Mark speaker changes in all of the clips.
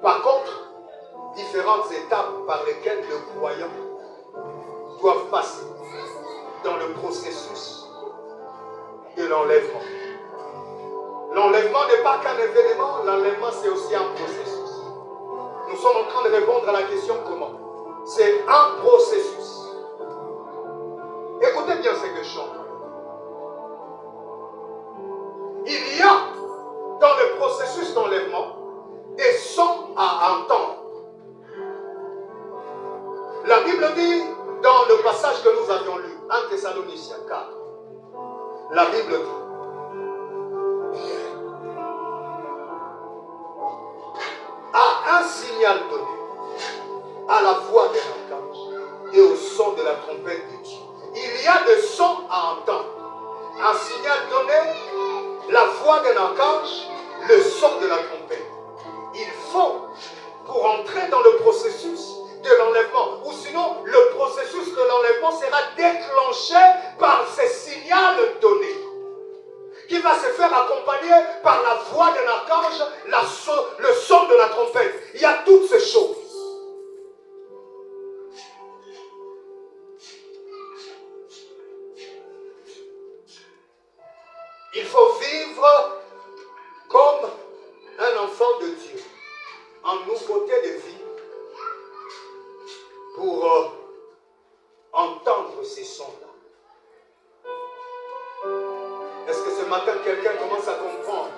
Speaker 1: Par contre, différentes étapes par lesquelles le croyant doit passer dans le processus de l'enlèvement. L'enlèvement n'est pas qu'un événement, l'enlèvement c'est aussi un processus. Nous sommes en train de répondre à la question comment. C'est un processus. Écoutez bien ce que je chante. Il y a dans le processus d'enlèvement des sons à entendre. La Bible dit dans le passage que nous avions lu, 1 Thessaloniciens 4, la Bible dit à un signal donné, à la voix d'un archange et au son de la trompette de Dieu. Il y a des sons à entendre. Un signal donné, la voix d'un archange, le son de la trompette. Il faut, pour entrer dans le processus de l'enlèvement, ou sinon le processus de l'enlèvement sera déclenché par ces signaux donnés, qui va se faire accompagner par la voix d'un archange, le son de la trompette. Il y a toutes ces choses. Il faut vivre comme un enfant de Dieu, en nouveauté de vie, pour entendre ces sons-là. Est-ce que ce matin, quelqu'un commence à comprendre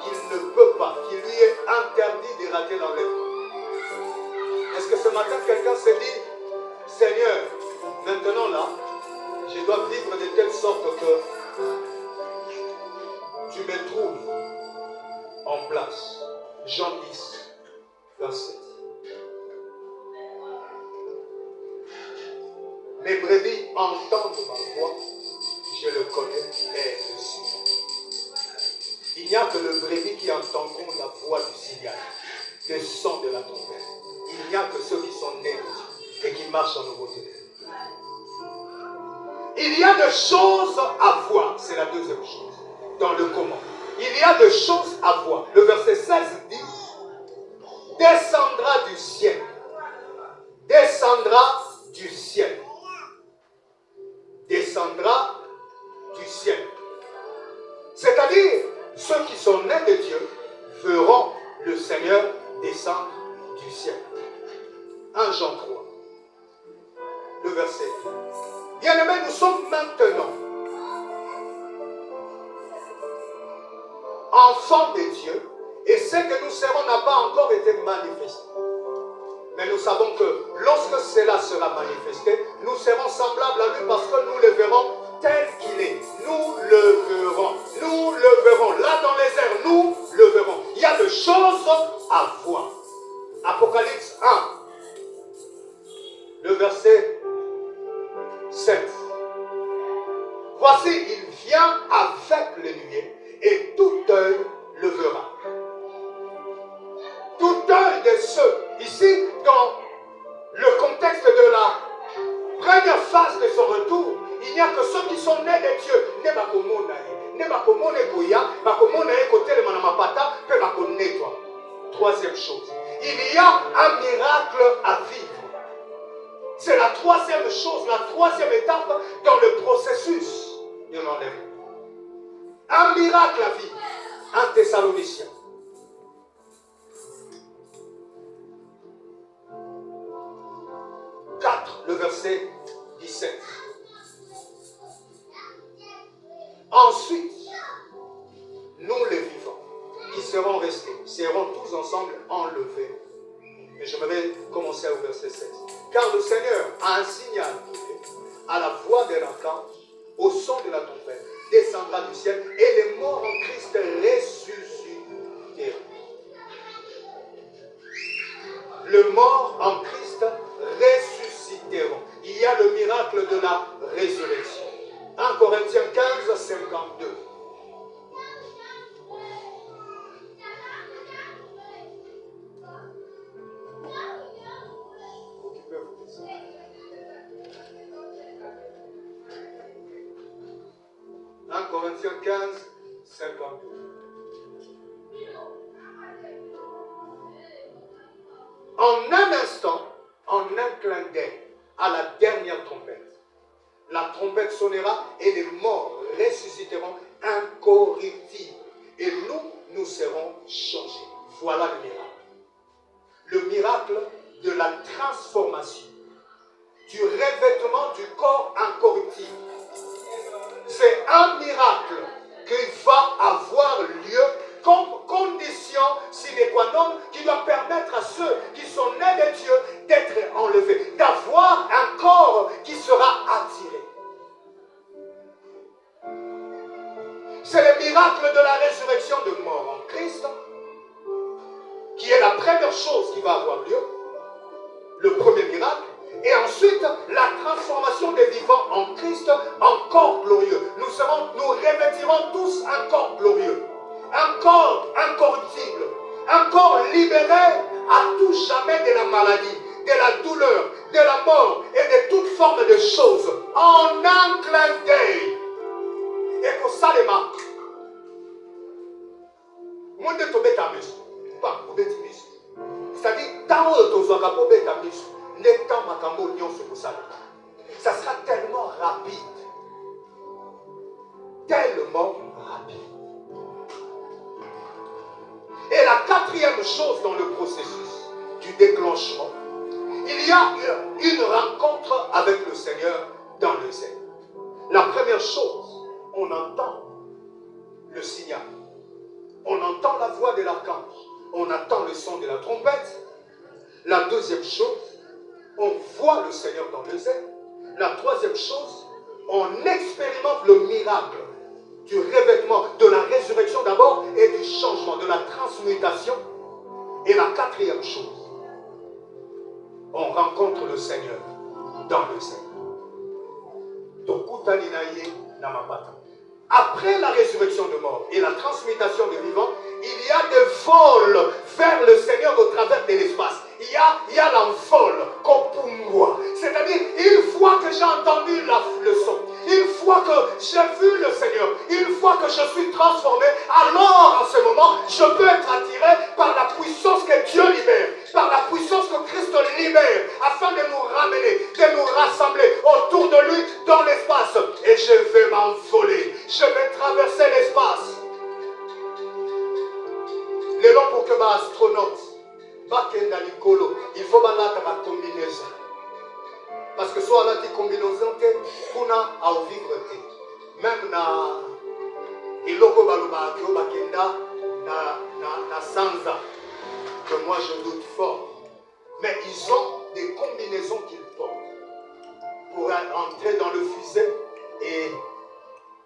Speaker 1: qu'il ne peut pas, qu'il lui est interdit de rater l'enlèvement? Est-ce que ce matin, quelqu'un se dit, Seigneur, maintenant là, je dois vivre de telle sorte que tu me trouves en place. Jean 10, verset 7. Mes brebis entendent ma voix, je le connais et je suis. Il n'y a que le brebis qui entendront la voix du signal, le son de la trompette. Il n'y a que ceux qui sont nés de Dieu et qui marchent en nouveauté. Il y a des choses à voir, c'est la deuxième chose, dans le comment. Il y a des choses à voir. Le verset 16 dit, descendra du ciel. Descendra du ciel. Descendra du ciel. C'est-à-dire, ceux qui sont nés de Dieu verront le Seigneur descendre du ciel. 1 Jean 3, le verset 2. Bien-aimés, nous sommes maintenant enfants de Dieu, et ce que nous serons n'a pas encore été manifesté. Mais nous savons que lorsque cela sera manifesté, nous serons semblables à lui parce que nous le verrons tel qu'il est. Nous le verrons. Nous le verrons. Là dans les airs, nous le verrons. Il y a des choses à voir. Apocalypse 1, le verset 7. Voici, il vient avec les nuées et tout œil le verra. Tout œil de ceux, ici, dans le contexte de la première phase de son retour, il n'y a que ceux qui sont nés de Dieu. Troisième chose, il y a un miracle à vivre. C'est la troisième chose, la troisième étape dans le processus de l'enlèvement. Un miracle à vivre. 1 Thessaloniciens. Le verset 17. Ensuite, nous les vivants, qui seront restés, seront tous ensemble enlevés. Et je vais commencer au verset 16. Car le Seigneur a un signal donné, à la voix de l'archange, au son de la trompette, descendra du ciel, et les morts en Christ ressusciteront. Le mort en Christ ressusciteront. Il y a le miracle de la résurrection. 1 Corinthiens 15, 52. Corinthiens 15, 52. En un instant, en un clin d'œil, à la dernière trompette, la trompette sonnera et les morts ressusciteront incorruptibles. Et nous serons changés. Voilà le miracle. Le miracle de la transformation, du revêtement du corps incorruptible. C'est un miracle qui va avoir lieu comme condition sine qua non qui doit permettre à ceux qui sont nés de Dieu d'être enlevés, d'avoir un corps qui sera attiré. C'est le miracle de la résurrection de mort en Christ qui est la première chose qui va avoir lieu, le premier miracle. Et ensuite, la transformation des vivants en Christ en corps glorieux. Nous revêtirons tous un corps glorieux, un corps incorruptible, un corps libéré à tout jamais de la maladie, de la douleur, de la mort et de toute forme de choses. En un clin d'œil. Et que ça les marque. Moi, je suis pas c'est-à-dire, tant que tu ça sera tellement rapide. Tellement rapide. Et la quatrième chose dans le processus du déclenchement, il y a une rencontre avec le Seigneur dans le zèle. La première chose, on entend le signal. On entend la voix de l'archange. On entend le son de la trompette. La deuxième chose, on voit le Seigneur dans le zèle. La troisième chose, on expérimente le miracle du revêtement, de la résurrection d'abord et du changement, de la transmutation. Et la quatrième chose, on rencontre le Seigneur dans le zèle. Après la résurrection de mort et la transmutation des vivants, il y a des vols vers le Seigneur au travers de l'espace. Il y a l'envol, Kopungwa. C'est-à-dire, une fois que j'ai entendu le son, une fois que j'ai vu le Seigneur, une fois que je suis transformé, alors en ce moment, je peux être attiré par la puissance que Dieu libère, par la puissance que Christ libère, afin de nous ramener, de nous rassembler autour de lui dans l'espace. Et je vais m'envoler, je vais traverser l'espace. Les noms pour que ma astronaute, il faut battre ma combinaison. Parce que soit là, tu combinaison, on a à vivre. Même na iloko baluba kyo bakenda na sanza, que moi je doute fort. Mais ils ont des combinaisons qu'ils portent pour entrer dans le fusée et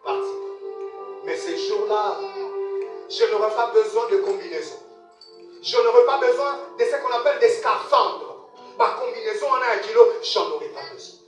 Speaker 1: partir. Mais ces jours-là, je n'aurai pas besoin de combinaison. Je n'aurai pas besoin de ce qu'on appelle des scaphandres. Ma combinaison en un kilo, j'en aurai pas besoin.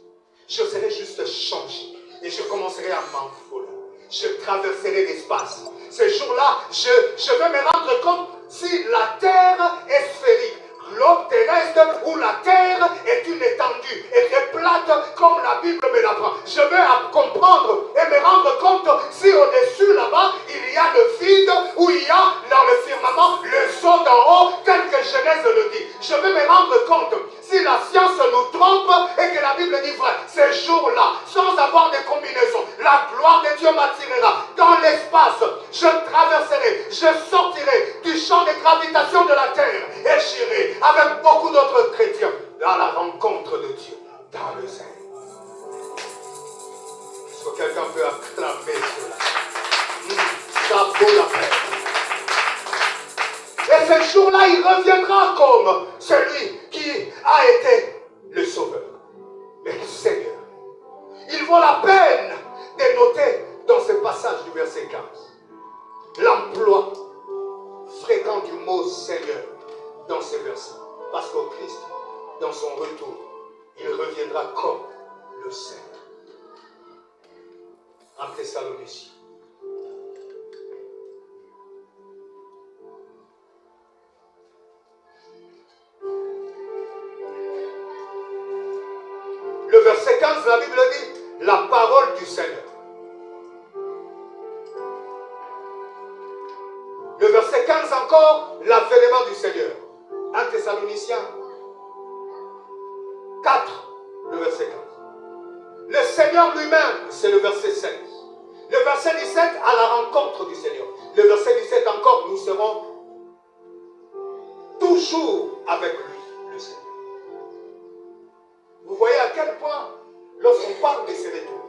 Speaker 1: Je serai juste changé et je commencerai à m'envoler. Je traverserai l'espace. Ces jours-là, je vais me rendre compte si la terre est sphérique, globe terrestre, ou la terre est une étendue, est plate comme la Bible me l'apprend. Je vais comprendre et me rendre compte si au-dessus là-bas, il y a le vide, ou il y a dans le firmament le son d'en haut, tel que Genèse le dit. Je vais me rendre compte si la science nous trompe et que la Bible dit vrai. Ces jours-là, sans avoir de combinaison, la gloire de Dieu m'attirera dans l'espace. Je traverserai, je sortirai du champ de gravitation de la terre et j'irai avec beaucoup d'autres chrétiens à la rencontre de Dieu dans le ciel. Est-ce que quelqu'un peut acclamer cela? Ça vaut la peine. Et ce jour-là, il reviendra comme celui qui a été le Sauveur, le Seigneur. Il vaut la peine de noter dans ce passage du verset 15 l'emploi fréquent du mot Seigneur dans ces versets. Parce qu'au Christ, dans son retour, il reviendra comme le Seigneur. En Thessaloniciens. Le verset 15, la Bible dit la parole du Seigneur. Le verset 15 encore, l'avènement du Seigneur. 1 Thessaloniciens, Seigneur lui-même, c'est le verset 7. Le verset 17, à la rencontre du Seigneur. Le verset 17 encore, nous serons toujours avec lui, le Seigneur. Vous voyez à quel point, lorsqu'on parle de ses retours,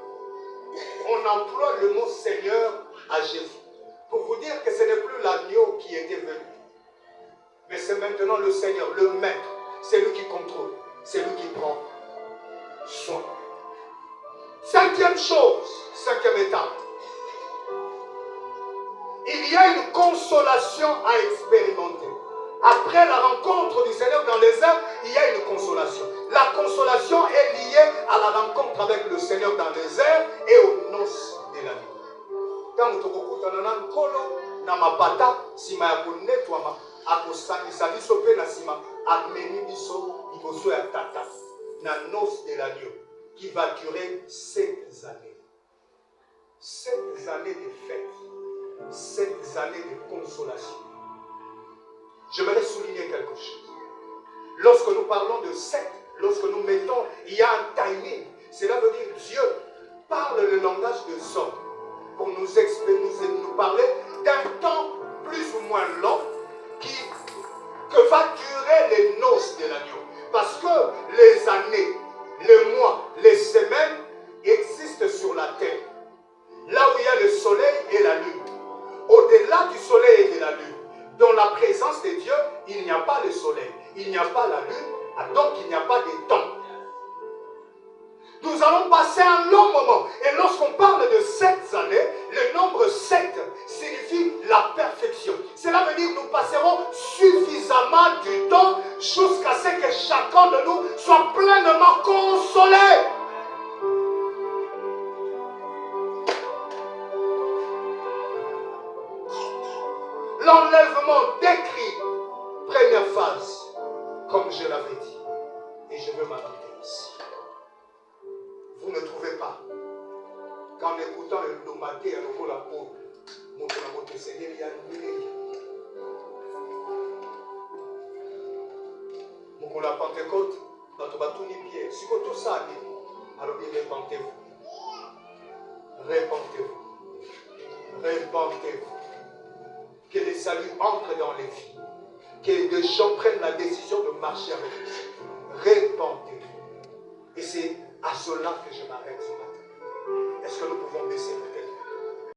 Speaker 1: on emploie le mot Seigneur à Jésus. Pour vous dire que ce n'est plus l'agneau qui était venu. Mais c'est maintenant le Seigneur, le Maître. C'est lui qui contrôle. C'est lui qui prend soin. Cinquième chose, cinquième étape. Il y a une consolation à expérimenter. Après la rencontre du Seigneur dans les airs, il y a une consolation. La consolation est liée à la rencontre avec le Seigneur dans les airs et aux noces de la vie. Quand nous avons nkolo na mapata sima ya konetwama akosangisa biso pe na sima ameni biso liboso ya tata na noces de l'agneau qui va durer 7 années. 7 années de fête, 7 années de consolation. J'aimerais souligner quelque chose. Lorsque nous parlons de 7, lorsque nous mettons, il y a un timing. Cela veut dire Dieu parle le langage de Zob pour nous parler d'un temps plus ou moins long que va durer les noces de l'agneau. Parce que les années, les mois, les semaines existent sur la terre. Là où il y a le soleil et la lune. Au-delà du soleil et de la lune, dans la présence de Dieu, il n'y a pas le soleil, il n'y a pas la lune, donc il n'y a pas de temps. Nous allons passer un long moment. Et lorsqu'on parle de 7 années, le nombre 7 signifie la perfection. Cela veut dire que nous passerons suffisamment du temps jusqu'à ce que chacun de nous soit pleinement consolé. L'enlèvement décrit, première phase, comme je l'avais dit. Et je veux m'arrêter ici. Vous ne trouvez pas qu'en écoutant le domaté à nouveau la peau, mon Seigneur, il y a une mon la Pentecôte, dans tout les pieds. Si vous tout ça, alors répentez-vous. Répentez-vous. Répentez-vous. Que les saluts entrent dans les vies. Que les gens prennent la décision de marcher avec vous. Répentez-vous. Et c'est à cela que je m'arrête ce matin. Est-ce que nous pouvons baisser nos têtes?